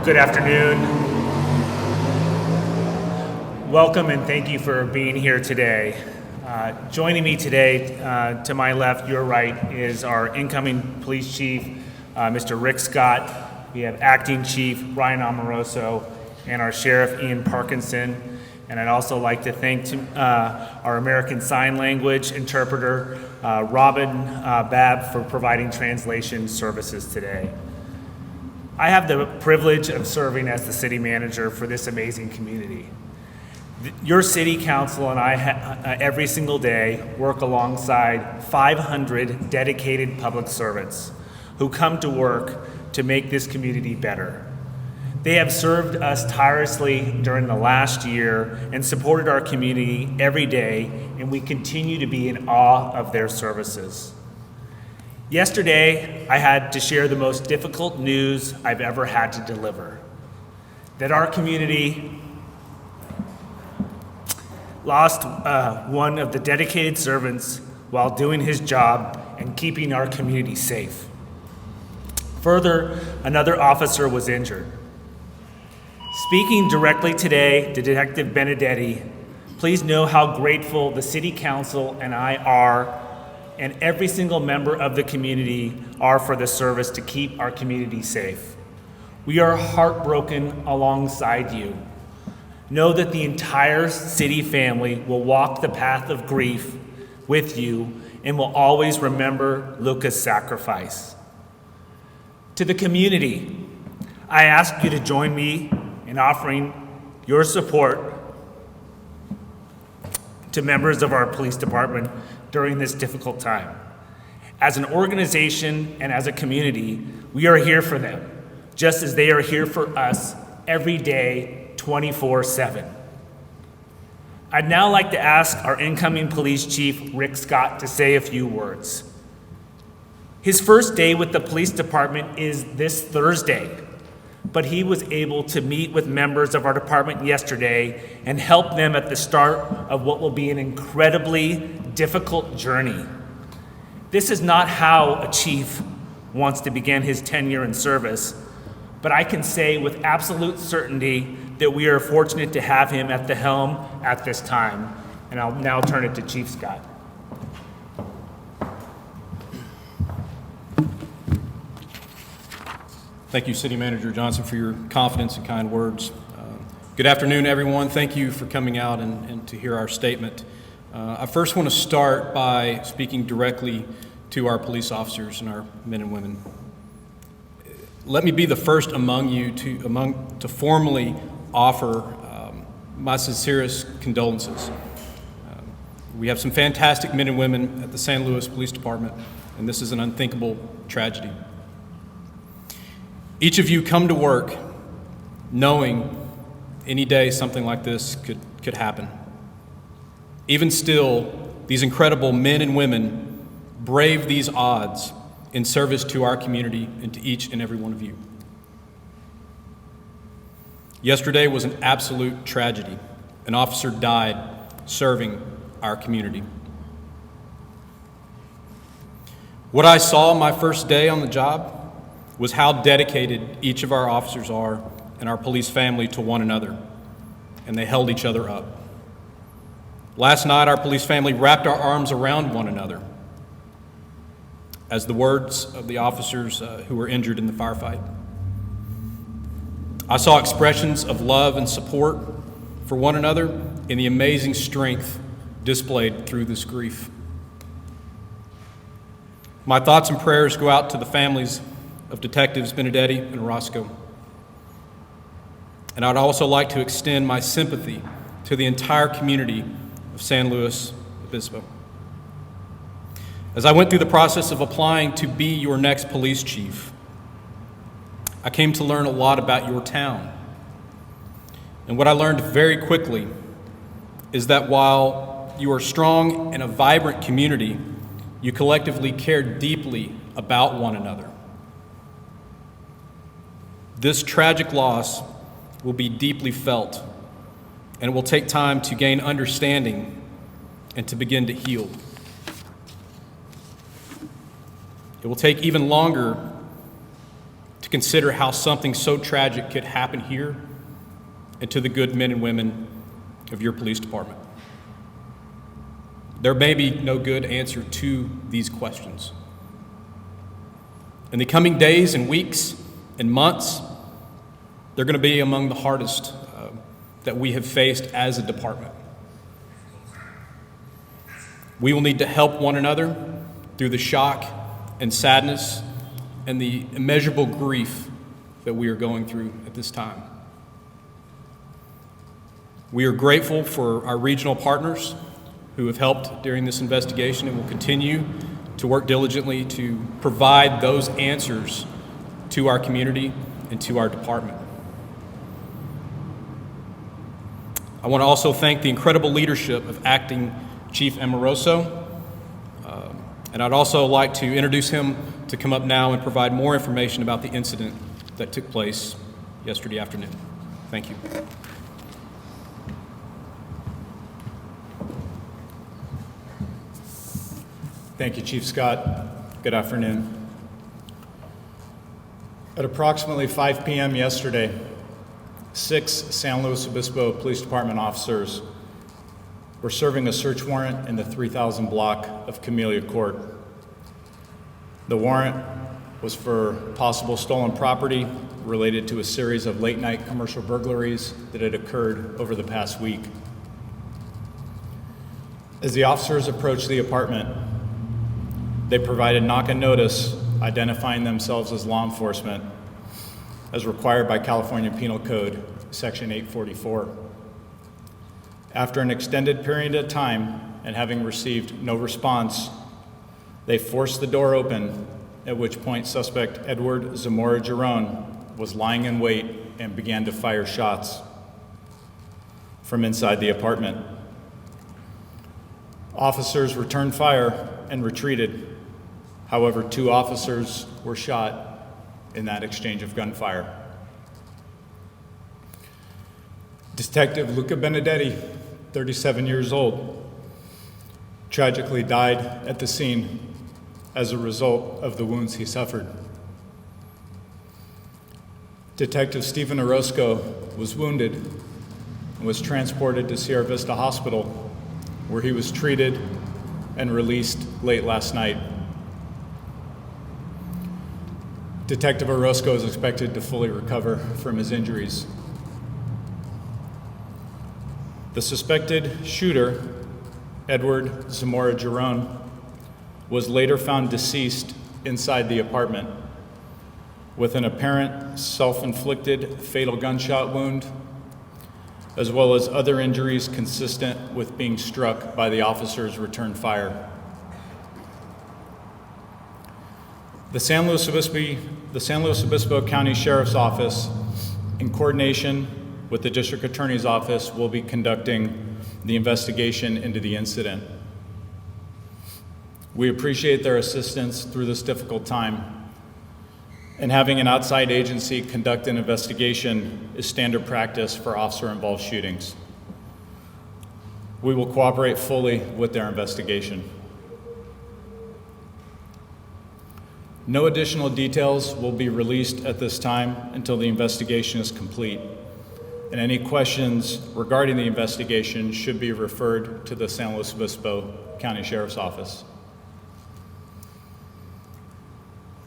Good afternoon. Welcome and thank you for being here today. Joining me today, to my left, your right, is our incoming police chief, Mr. Rick Scott. We have acting chief Ryan Amoroso and our sheriff Ian Parkinson. And I'd also like to thank our American Sign Language interpreter, Robin Babb, for providing translation services today. I have the privilege of serving as the city manager for this amazing community. Your city council and I every single day work alongside 500 dedicated public servants who come to work to make this community better. They have served us tirelessly during the last year and supported our community every day, and we continue to be in awe of their services. Yesterday, I had to share the most difficult news I've ever had to deliver, that our community lost one of the dedicated servants while doing his job and keeping our community safe. Further, another officer was injured. Speaking directly today to Detective Benedetti, please know how grateful the City Council and I are, and every single member of the community are, for the service to keep our community safe. We are heartbroken alongside you. Know that the entire city family will walk the path of grief with you and will always remember Luca's sacrifice. To the community, I ask you to join me in offering your support to members of our police department during this difficult time. As an organization and as a community, we are here for them, just as they are here for us every day, 24/7. I'd now like to ask our incoming police chief, Rick Scott, to say a few words. His first day with the police department is this Thursday, but he was able to meet with members of our department yesterday and help them at the start of what will be an incredibly difficult journey. This is not how a chief wants to begin his tenure in service, but I can say with absolute certainty that we are fortunate to have him at the helm at this time. And I'll now turn it to Chief Scott. Thank you, City Manager Johnson, for your confidence and kind words. Good afternoon, everyone. Thank you for coming out and to hear our statement. I first want to start by speaking directly to our police officers and our men and women. Let me be the first among you to formally offer my sincerest condolences. We have some fantastic men and women at the San Luis Police Department, and this is an unthinkable tragedy. Each of you come to work knowing any day something like this could happen. Even still, these incredible men and women brave these odds in service to our community and to each and every one of you. Yesterday was an absolute tragedy. An officer died serving our community. What I saw my first day on the job was how dedicated each of our officers are and our police family to one another, and they held each other up. Last night, our police family wrapped our arms around one another as the words of the officers who were injured in the firefight. I saw expressions of love and support for one another and the amazing strength displayed through this grief. My thoughts and prayers go out to the families of Detectives Benedetti and Roscoe. And I'd also like to extend my sympathy to the entire community of San Luis Obispo. As I went through the process of applying to be your next police chief, I came to learn a lot about your town. And what I learned very quickly is that while you are strong in a vibrant community, you collectively care deeply about one another. This tragic loss will be deeply felt, and it will take time to gain understanding and to begin to heal. It will take even longer to consider how something so tragic could happen here and to the good men and women of your police department. There may be no good answer to these questions. In the coming days and weeks and months, they're going to be among the hardest that we have faced as a department. We will need to help one another through the shock and sadness and the immeasurable grief that we are going through at this time. We are grateful for our regional partners who have helped during this investigation and will continue to work diligently to provide those answers to our community and to our department. I want to also thank the incredible leadership of Acting Chief Amoroso, and I'd also like to introduce him to come up now and provide more information about the incident that took place yesterday afternoon. Thank you. Thank you, Chief Scott. Good afternoon. At approximately 5 p.m. yesterday, 6 San Luis Obispo Police Department officers were serving a search warrant in the 3000 block of Camellia Court. The warrant was for possible stolen property related to a series of late-night commercial burglaries that had occurred over the past week. As the officers approached the apartment, they provided knock and notice identifying themselves as law enforcement as required by California Penal Code, Section 844. After an extended period of time and having received no response, they forced the door open, at which point suspect Edward Zamora Giron was lying in wait and began to fire shots from inside the apartment. Officers returned fire and retreated. However, 2 officers were shot in that exchange of gunfire. Detective Luca Benedetti, 37 years old, tragically died at the scene as a result of the wounds he suffered. Detective Stephen Orozco was wounded and was transported to Sierra Vista Hospital, where he was treated and released late last night. Detective Orozco is expected to fully recover from his injuries. The suspected shooter, Edward Zamora Giron, was later found deceased inside the apartment with an apparent self-inflicted fatal gunshot wound, as well as other injuries consistent with being struck by the officer's return fire. The San Luis Obispo County Sheriff's Office, in coordination with the District Attorney's Office, will be conducting the investigation into the incident. We appreciate their assistance through this difficult time, and having an outside agency conduct an investigation is standard practice for officer-involved shootings. We will cooperate fully with their investigation. No additional details will be released at this time until the investigation is complete, and any questions regarding the investigation should be referred to the San Luis Obispo County Sheriff's Office.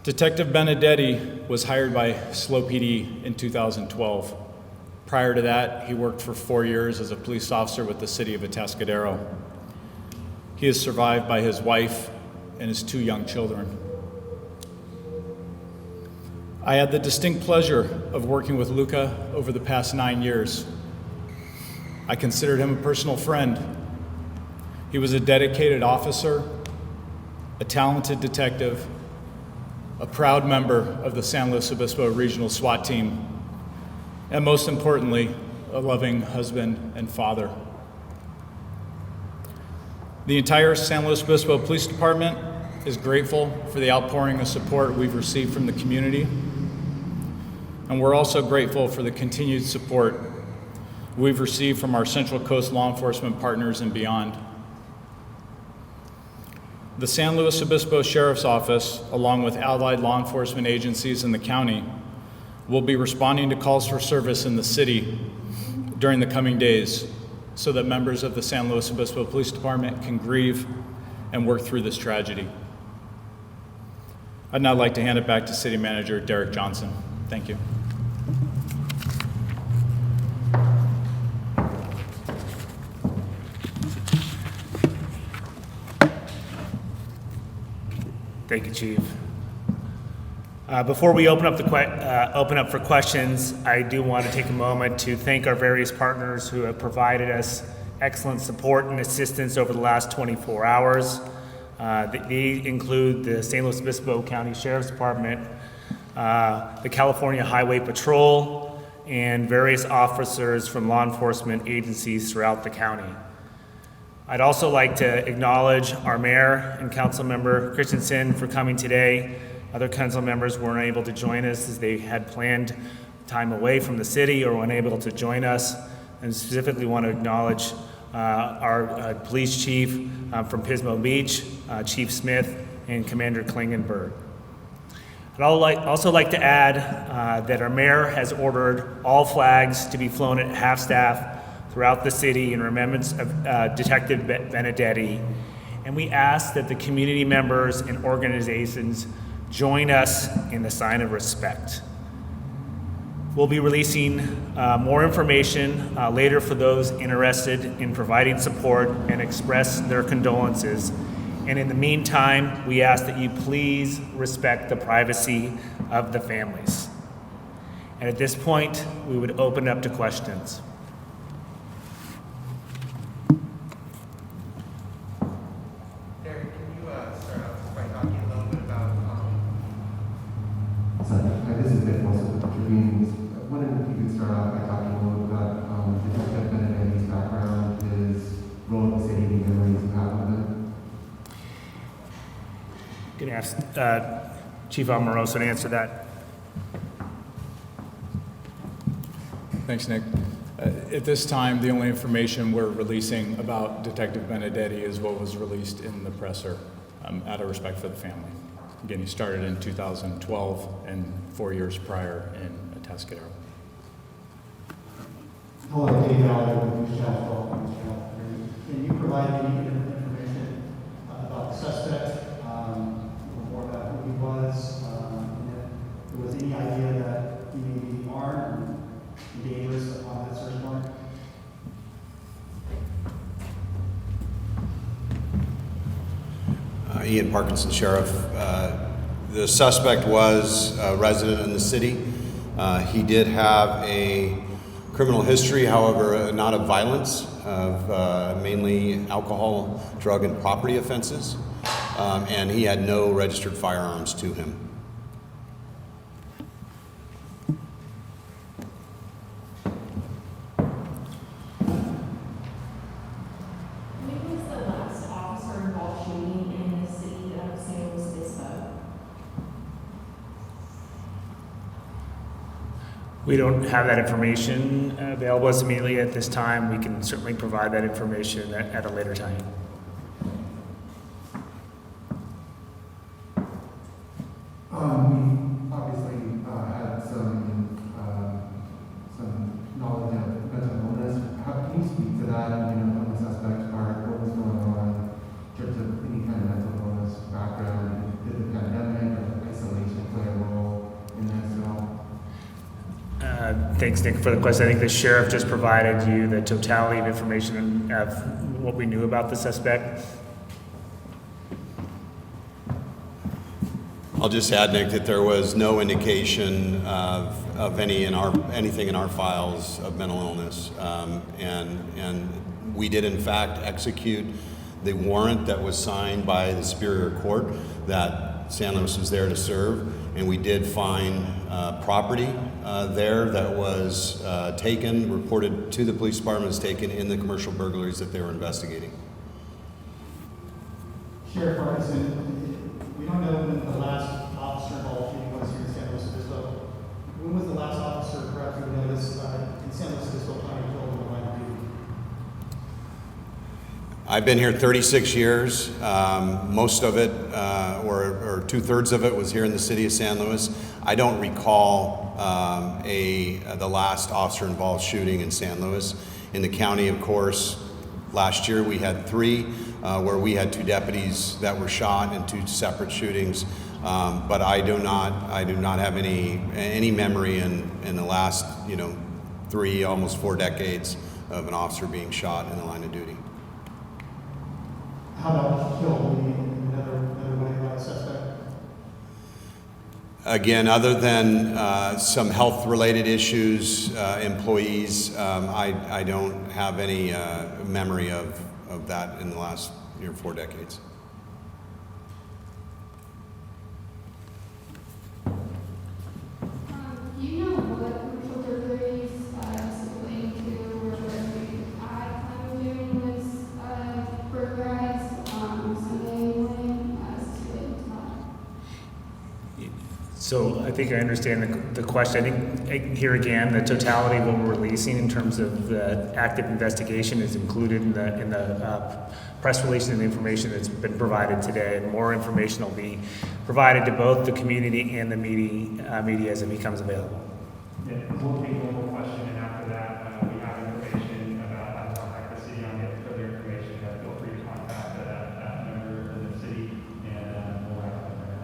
Detective Benedetti was hired by SLO PD in 2012. Prior to that, he worked for 4 years as a police officer with the city of Atascadero. He is survived by his wife and his 2 young children. I had the distinct pleasure of working with Luca over the past 9 years. I considered him a personal friend. He was a dedicated officer, a talented detective, a proud member of the San Luis Obispo Regional SWAT team, and most importantly, a loving husband and father. The entire San Luis Obispo Police Department is grateful for the outpouring of support we've received from the community, and we're also grateful for the continued support we've received from our Central Coast law enforcement partners and beyond. The San Luis Obispo Sheriff's Office, along with allied law enforcement agencies in the county, We'll be responding to calls for service in the city during the coming days so that members of the San Luis Obispo Police Department can grieve and work through this tragedy. I'd now like to hand it back to City Manager Derek Johnson. Thank you. Thank you, Chief. Before we open up for questions, I do want to take a moment to thank our various partners who have provided us excellent support and assistance over the last 24 hours. These include the San Luis Obispo County Sheriff's Department, the California Highway Patrol, and various officers from law enforcement agencies throughout the county. I'd also like to acknowledge our mayor and council member Christensen for coming today. Other council members weren't able to join us as they had planned time away from the city or were unable to join us. And specifically want to acknowledge our police chief from Pismo Beach, Chief Smith, and Commander Klingenberg. I'd also like to add that our mayor has ordered all flags to be flown at half-staff throughout the city in remembrance of Detective Benedetti. And we ask that the community members and organizations join us in the sign of respect. We'll be releasing more information later for those interested in providing support and express their condolences. And in the meantime, we ask that you please respect the privacy of the families. And at this point, we would open up to questions. This is Vic Wilson with Tribunes. I wondered if you could start off by talking a little bit about Detective Benedetti's background, his role in the city, any memories you have of him. Going to ask Chief Amoroso to answer that. Thanks, Nick. At this time, the only information we're releasing about Detective Benedetti is what was released in the presser, out of respect for the family. Again, he started in 2012 and 4 years prior in Atascadero. Hello, David Aller with Michelle. Can you provide any information about the suspect, more about who he was, and if there was any idea that he may be armed and dangerous upon that search warrant? Ian Parkinson, Sheriff. The suspect was a resident in the city. He did have a criminal history, however, not of violence, of mainly alcohol, drug, and property offenses, and he had no registered firearms to him. We don't have that information available as immediately at this time. We can certainly provide that information at a later time. We obviously had some knowledge of mental illness. Can you speak to that, on the suspect's part, what was going on in terms of any kind of mental illness background? Did the pandemic or isolation play a role in this at all? Thanks, Nick, for the question. I think the sheriff just provided you the totality of information of what we knew about the suspect. I'll just add, Nick, that there was no indication of anything in our files of mental illness, and we did in fact execute the warrant that was signed by the Superior Court that San Luis was there to serve, and we did find property there that was reported to the police department as taken in the commercial burglaries that they were investigating. Sheriff Parkinson, we don't know when the last officer involved was here in San Luis Obispo. When was the last officer, perhaps you would know this, in San Luis Obispo County killed in the line of duty? I've been here 36 years. Most of it, or 2/3 of it, was here in the city of San Luis. I don't recall the last officer-involved shooting in San Luis. In the county, of course, last year we had 3 where we had 2 deputies that were shot in 2 separate shootings. But I do not have any memory in the last 3, almost 4 decades of an officer being shot in the line of duty. How about killed? Another way by a suspect? Again, other than some health-related issues, employees, I don't have any memory of that in the last 4 decades. Do you know what commercial burglaries stipulating to or where I plan on doing was burglarized on Sunday morning stipulating to that? So I think I understand the question. I think here again, the totality of what we're releasing in terms of the active investigation is included in the press release and the information that's been provided today. And more information will be provided to both the community and the media as it becomes available. Yeah, we'll take one more question, and after that, we have information about how to contact the city on it. Further information, feel free to contact that member of the city, and we'll have it right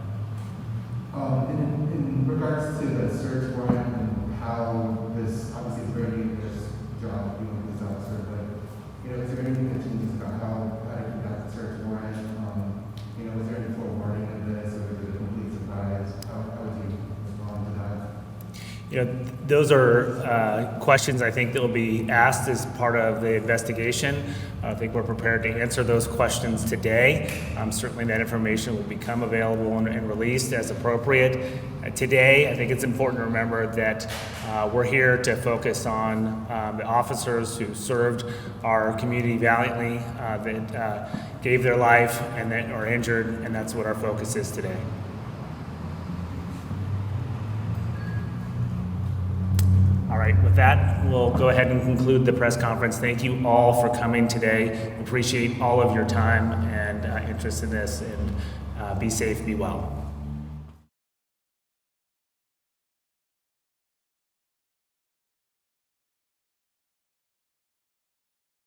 now. In regards to the search warrant and how this, obviously it's very new, this job, being this officer, but, is there anything that changes about how to conduct the search warrant? Was there any forewarning of this, or was it a complete surprise? How would you respond to that? Those are questions I think that will be asked as part of the investigation. I think we're prepared to answer those questions today. Certainly that information will become available and released as appropriate. Today, I think it's important to remember that we're here to focus on the officers who served our community valiantly, that gave their life and that are injured, and that's what our focus is today. All right, with that, we'll go ahead and conclude the press conference. Thank you all for coming today. Appreciate all of your time and interest in this, and be safe, be well.